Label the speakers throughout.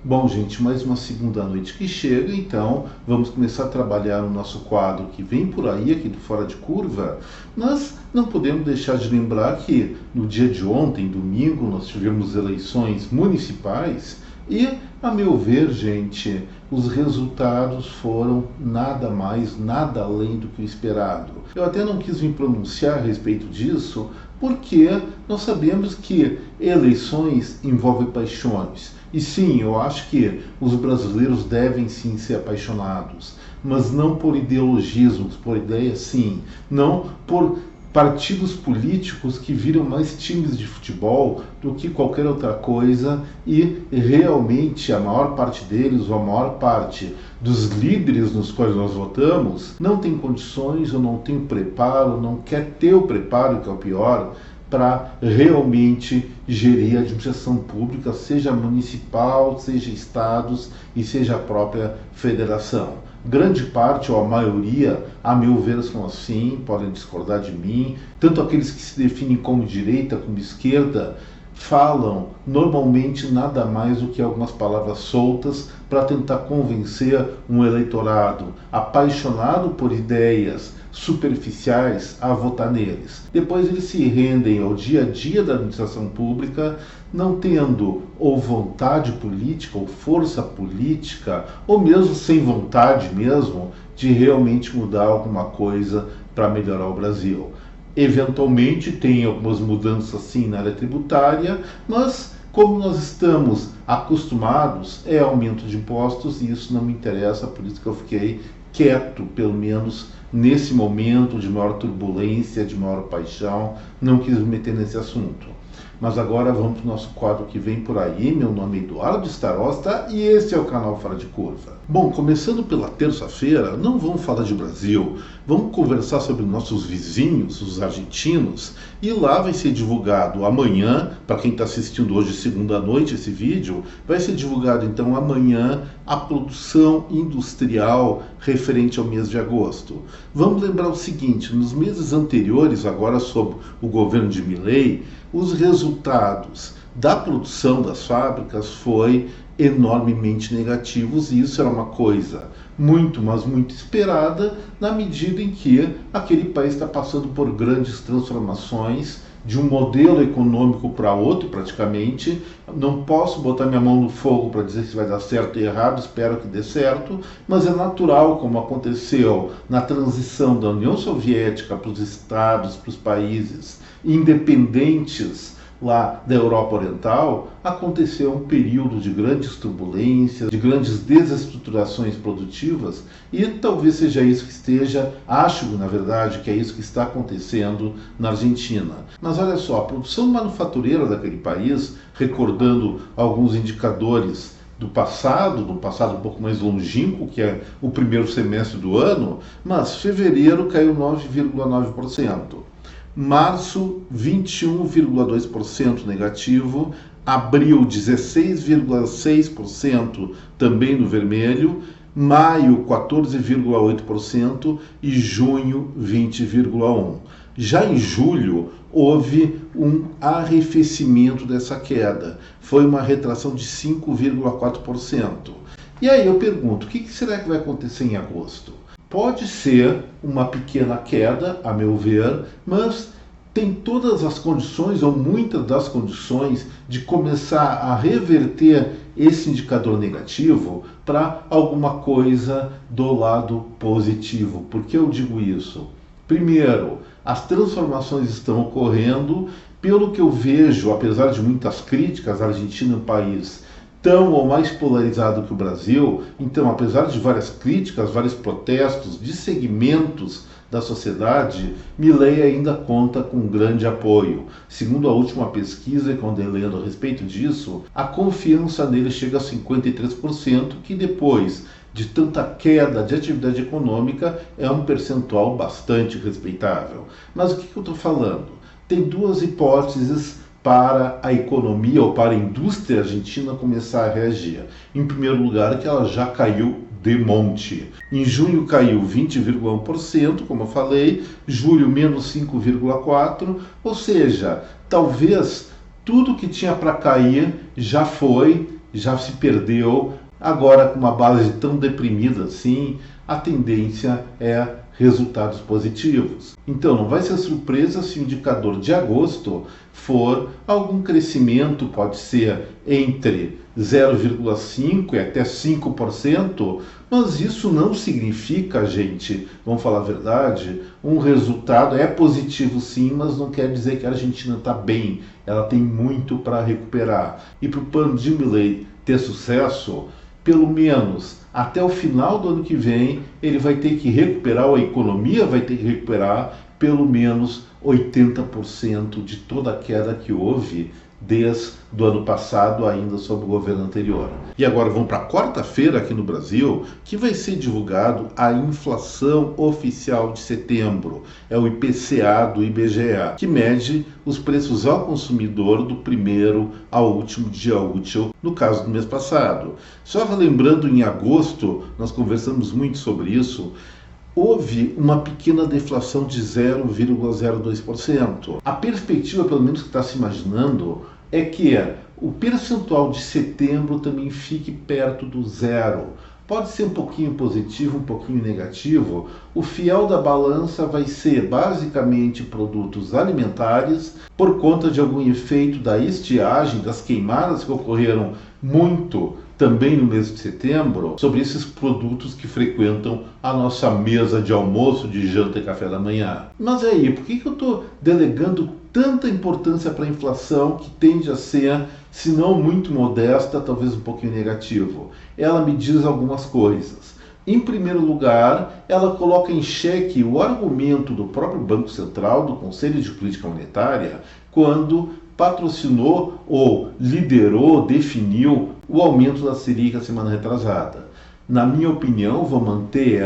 Speaker 1: Bom, gente, mais uma segunda noite que chega, então vamos começar a trabalhar no nosso quadro que vem por aí, aqui do Fora de Curva. Mas não podemos deixar de lembrar que no dia de ontem, domingo, nós tivemos eleições municipais e, a meu ver, gente, os resultados foram nada mais, nada além do que o esperado. Eu até não quis me pronunciar a respeito disso, porque nós sabemos que eleições envolvem paixões. E sim, eu acho que os brasileiros devem sim ser apaixonados, mas não por ideologismos, por ideias sim, não por partidos políticos que viram mais times de futebol do que qualquer outra coisa e realmente a maior parte deles, ou a maior parte dos líderes nos quais nós votamos, não tem condições ou não tem preparo, não quer ter o preparo, que é o pior, para realmente gerir a administração pública, seja municipal, seja estados e seja a própria federação. Grande parte, ou a maioria, a meu ver, são assim, podem discordar de mim. Tanto aqueles que se definem como direita, como esquerda, falam normalmente nada mais do que algumas palavras soltas para tentar convencer um eleitorado apaixonado por ideias superficiais a votar neles. Depois eles se rendem ao dia a dia da administração pública, não tendo ou vontade política, ou força política, ou mesmo sem vontade mesmo, de realmente mudar alguma coisa para melhorar o Brasil. Eventualmente tem algumas mudanças sim na área tributária, mas como nós estamos acostumados, é aumento de impostos e isso não me interessa, por isso que eu fiquei quieto, pelo menos nesse momento de maior turbulência, de maior paixão, não quis me meter nesse assunto. Mas agora vamos para o nosso quadro que vem por aí. Meu nome é Eduardo Starosta e esse é o canal Fora de Curva. Bom, começando pela terça-feira, não vamos falar de Brasil, vamos conversar sobre nossos vizinhos, os argentinos, e lá vai ser divulgado amanhã, para quem está assistindo hoje segunda noite esse vídeo, vai ser divulgado então amanhã a produção industrial referente ao mês de agosto. Vamos lembrar o seguinte, nos meses anteriores, agora sob o governo de Milei, os resultados da produção das fábricas foi enormemente negativos e isso era uma coisa muito, mas muito esperada na medida em que aquele país está passando por grandes transformações de um modelo econômico para outro praticamente. Não posso botar minha mão no fogo para dizer se vai dar certo ou errado, espero que dê certo, mas é natural, como aconteceu na transição da União Soviética para os estados, para os países independentes lá da Europa Oriental, aconteceu um período de grandes turbulências, de grandes desestruturações produtivas e talvez seja isso que esteja, acho na verdade que é isso que está acontecendo na Argentina. Mas olha só, a produção manufatureira daquele país, recordando alguns indicadores do passado um pouco mais longínquo, que é o primeiro semestre do ano, mas fevereiro caiu 9,9%. Março, 21,2% negativo, abril, 16,6% também no vermelho, maio, 14,8% e junho, 20,1%. Já em julho, houve um arrefecimento dessa queda, foi uma retração de 5,4%. E aí eu pergunto, o que será que vai acontecer em agosto? Pode ser uma pequena queda, a meu ver, mas tem todas as condições, ou muitas das condições, de começar a reverter esse indicador negativo para alguma coisa do lado positivo. Por que eu digo isso? Primeiro, as transformações estão ocorrendo, pelo que eu vejo, apesar de muitas críticas, a Argentina é um país tão ou mais polarizado que o Brasil, então apesar de várias críticas, vários protestos de segmentos da sociedade, Milei ainda conta com grande apoio. Segundo a última pesquisa que eu andei lendo a respeito disso, a confiança nele chega a 53%, que depois de tanta queda de atividade econômica é um percentual bastante respeitável. Mas o que eu estou falando? Tem duas hipóteses para a economia ou para a indústria argentina começar a reagir. Em primeiro lugar, que ela já caiu de monte. Em junho caiu 20,1%, como eu falei, julho menos 5,4%, ou seja, talvez tudo que tinha para cair já foi já se perdeu. Agora, com uma base tão deprimida assim, a tendência é resultados positivos. Então, não vai ser surpresa se o indicador de agosto for algum crescimento, pode ser entre 0,5% e até 5%, mas isso não significa, gente, vamos falar a verdade, um resultado é positivo sim, mas não quer dizer que a Argentina está bem, ela tem muito para recuperar. E para o plano de Milei ter sucesso, pelo menos até o final do ano que vem, ele vai ter que recuperar, ou a economia vai ter que recuperar pelo menos 80% de toda a queda que houve desde o ano passado, ainda sob o governo anterior. E agora vamos para a quarta-feira aqui no Brasil, que vai ser divulgado a inflação oficial de setembro. É o IPCA do IBGE, que mede os preços ao consumidor do primeiro ao último dia útil, no caso do mês passado. Só relembrando, em agosto, nós conversamos muito sobre isso, houve uma pequena deflação de 0,02%. A perspectiva, pelo menos que está se imaginando, é que o percentual de setembro também fique perto do zero. Pode ser um pouquinho positivo, um pouquinho negativo. O fiel da balança vai ser basicamente produtos alimentares, por conta de algum efeito da estiagem, das queimadas que ocorreram muito também no mês de setembro, sobre esses produtos que frequentam a nossa mesa de almoço, de janta e café da manhã. Mas aí, por que eu estou delegando tanta importância para a inflação, que tende a ser, se não muito modesta, talvez um pouquinho negativo? Ela me diz algumas coisas. Em primeiro lugar, ela coloca em xeque o argumento do próprio Banco Central, do Conselho de Política Monetária, quando patrocinou ou liderou, definiu o aumento da Selic a semana retrasada. Na minha opinião, vou manter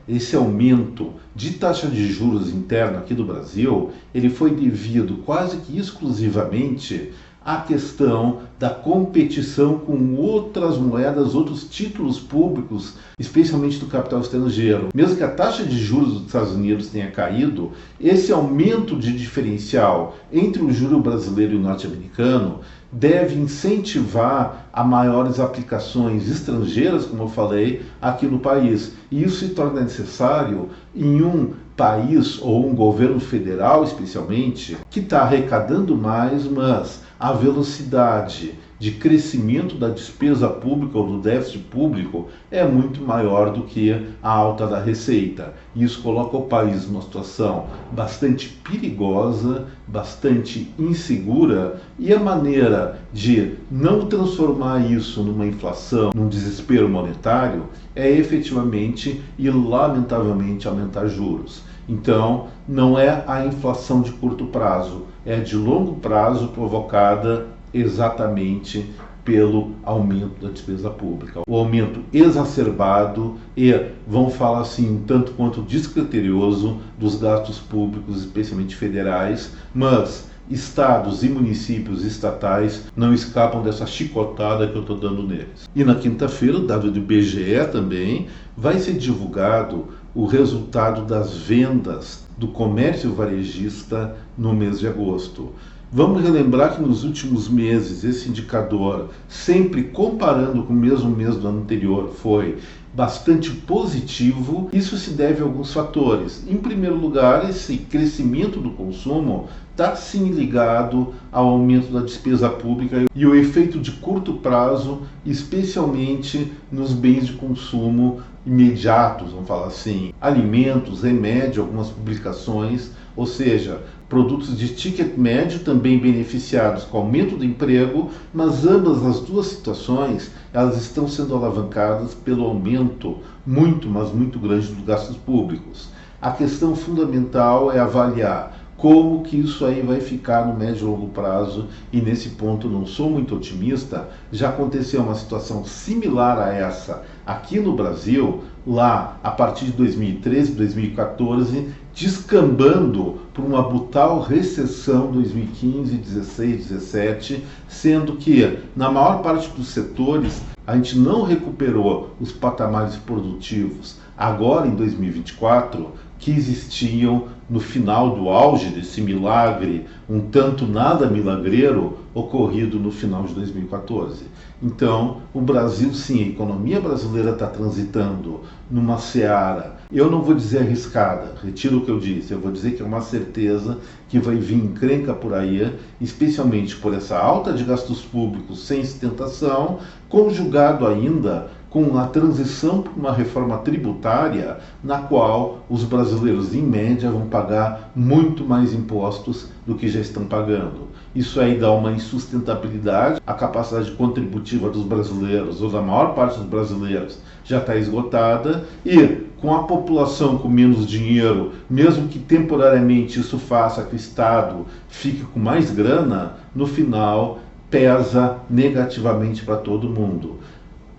Speaker 1: esse aumento de taxa de juros interna aqui do Brasil, ele foi devido quase que exclusivamente à questão da competição com outras moedas, outros títulos públicos, especialmente do capital estrangeiro. Mesmo que a taxa de juros dos Estados Unidos tenha caído, esse aumento de diferencial entre o juro brasileiro e o norte-americano deve incentivar a maiores aplicações estrangeiras, como eu falei, aqui no país. E isso se torna necessário em um país, ou um governo federal especialmente, que está arrecadando mais, mas a velocidade de crescimento da despesa pública ou do déficit público é muito maior do que a alta da receita. Isso coloca o país numa situação bastante perigosa, bastante insegura, e a maneira de não transformar isso numa inflação, num desespero monetário, é efetivamente e lamentavelmente aumentar juros. Então, não é a inflação de curto prazo, é de longo prazo, provocada exatamente pelo aumento da despesa pública. O aumento exacerbado e, vamos falar assim, um tanto quanto descriterioso dos gastos públicos, especialmente federais, mas estados e municípios estatais não escapam dessa chicotada que eu estou dando neles. E na quinta-feira, o dado do IBGE também, vai ser divulgado o resultado das vendas do comércio varejista no mês de agosto. Vamos relembrar que nos últimos meses esse indicador, sempre comparando com o mesmo mês do ano anterior, foi bastante positivo. Isso se deve a alguns fatores. Em primeiro lugar, esse crescimento do consumo está sim ligado ao aumento da despesa pública e o efeito de curto prazo, especialmente nos bens de consumo imediatos, vamos falar assim, alimentos, remédio, algumas publicações, ou seja, produtos de ticket médio também beneficiados com o aumento do emprego, mas ambas as duas situações, elas estão sendo alavancadas pelo aumento muito, mas muito grande dos gastos públicos. A questão fundamental é avaliar como que isso aí vai ficar no médio e longo prazo, e nesse ponto não sou muito otimista. Já aconteceu uma situação similar a essa aqui no Brasil, lá a partir de 2013, 2014, descambando por uma brutal recessão 2015, 16, 17, sendo que na maior parte dos setores a gente não recuperou os patamares produtivos. Agora, em 2024, que existiam no final do auge desse milagre, um tanto nada milagreiro, ocorrido no final de 2014. Então, o Brasil, sim, a economia brasileira está transitando numa seara, eu não vou dizer arriscada, retiro o que eu disse, eu vou dizer que é uma certeza que vai vir encrenca por aí, especialmente por essa alta de gastos públicos sem sustentação, conjugado ainda com a transição para uma reforma tributária na qual os brasileiros, em média, vão pagar muito mais impostos do que já estão pagando. Isso aí dá uma insustentabilidade, a capacidade contributiva dos brasileiros, ou da maior parte dos brasileiros, já está esgotada, e com a população com menos dinheiro, mesmo que temporariamente isso faça que o Estado fique com mais grana, no final pesa negativamente para todo mundo.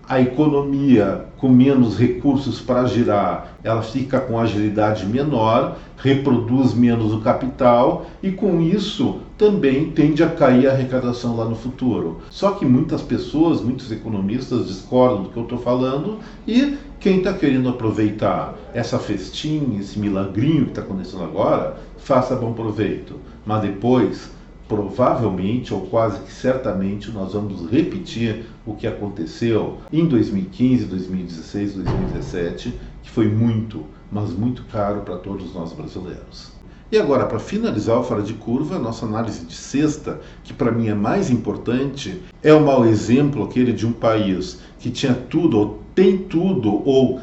Speaker 1: A economia com menos recursos para girar, ela fica com agilidade menor, reproduz menos o capital e com isso também tende a cair a arrecadação lá no futuro. Só que muitas pessoas, muitos economistas discordam do que eu estou falando e quem está querendo aproveitar essa festinha, esse milagrinho que está acontecendo agora, faça bom proveito. Mas depois, provavelmente ou quase que certamente, nós vamos repetir o que aconteceu em 2015, 2016, 2017, que foi muito, mas muito caro para todos nós brasileiros. E agora, para finalizar o Fora de Curva, a nossa análise de sexta, que para mim é mais importante, é o mau exemplo aquele de um país que tinha tudo, ou tem tudo, ou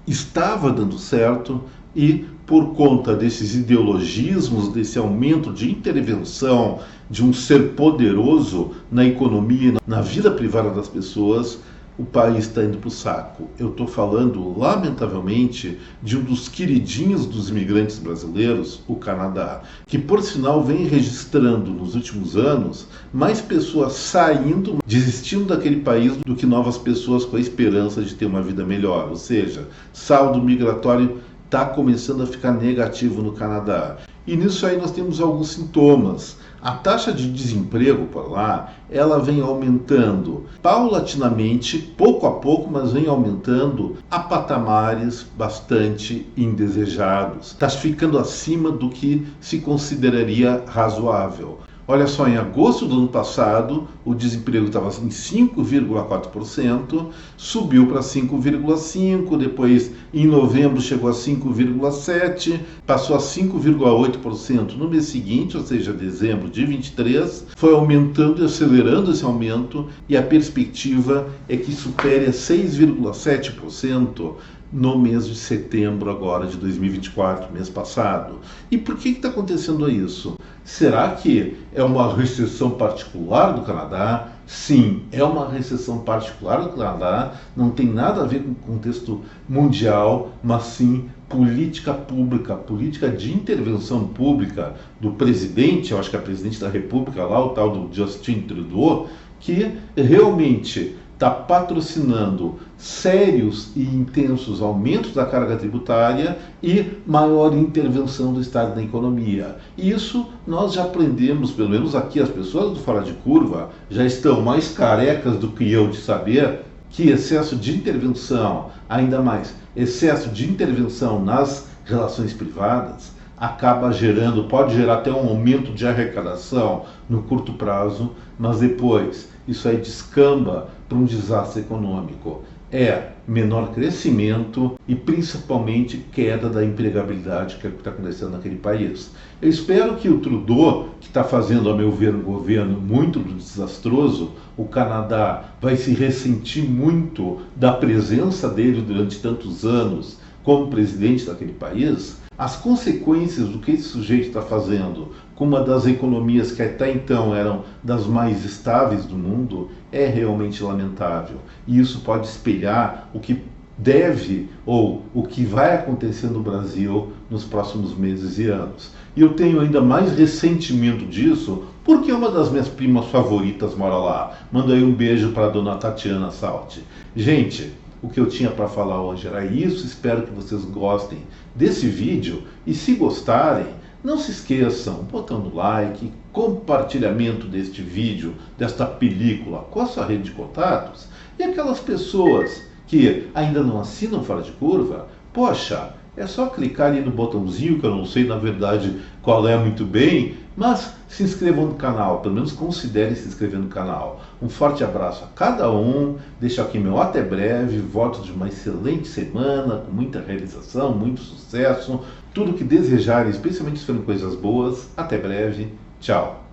Speaker 1: estava dando certo, e por conta desses ideologismos, desse aumento de intervenção de um ser poderoso na economia, na vida privada das pessoas, o país está indo para o saco. Eu estou falando, lamentavelmente, de um dos queridinhos dos imigrantes brasileiros, o Canadá, que, por sinal, vem registrando nos últimos anos mais pessoas saindo, desistindo daquele país do que novas pessoas com a esperança de ter uma vida melhor. Ou seja, saldo migratório está começando a ficar negativo no Canadá. E nisso aí nós temos alguns sintomas. A taxa de desemprego por lá, ela vem aumentando paulatinamente, pouco a pouco, mas vem aumentando a patamares bastante indesejados. Está ficando acima do que se consideraria razoável. Olha só, em agosto do ano passado, o desemprego estava em 5,4%, subiu para 5,5%, depois em novembro chegou a 5,7%, passou a 5,8% no mês seguinte, ou seja, dezembro de 23, foi aumentando e acelerando esse aumento, e a perspectiva é que supere a 6,7% no mês de setembro agora de 2024, mês passado. E por que está acontecendo isso? Será que é uma recessão particular do Canadá? Sim, é uma recessão particular do Canadá, não tem nada a ver com o contexto mundial, mas sim política pública, política de intervenção pública do presidente, eu acho que é presidente da República lá, o tal do Justin Trudeau, que realmente está patrocinando sérios e intensos aumentos da carga tributária e maior intervenção do Estado na economia. E isso nós já aprendemos, pelo menos aqui as pessoas do Fora de Curva já estão mais carecas do que eu de saber que excesso de intervenção, ainda mais excesso de intervenção nas relações privadas, acaba gerando, pode gerar até um aumento de arrecadação no curto prazo, mas depois isso aí descamba para um desastre econômico. É menor crescimento e principalmente queda da empregabilidade, que é o que está acontecendo naquele país. Eu espero que o Trudeau, que está fazendo, a meu ver, um governo muito desastroso, o Canadá vai se ressentir muito da presença dele durante tantos anos como presidente daquele país. As consequências do que esse sujeito está fazendo com uma das economias que até então eram das mais estáveis do mundo é realmente lamentável. E isso pode espelhar o que deve ou o que vai acontecer no Brasil nos próximos meses e anos. E eu tenho ainda mais ressentimento disso porque uma das minhas primas favoritas mora lá. Mando aí um beijo para a dona Tatiana Salti. Gente, o que eu tinha para falar hoje era isso, espero que vocês gostem desse vídeo e se gostarem, não se esqueçam, botando like, compartilhamento deste vídeo, desta película com a sua rede de contatos e aquelas pessoas que ainda não assinam Fora de Curva, poxa, É só clicar ali no botãozinho, que eu não sei na verdade qual é muito bem, mas se inscrevam no canal, pelo menos considere se inscrever no canal. Um forte abraço a cada um, deixo aqui meu até breve, voto de uma excelente semana, com muita realização, muito sucesso, tudo que desejarem, especialmente se forem coisas boas. Até breve, tchau!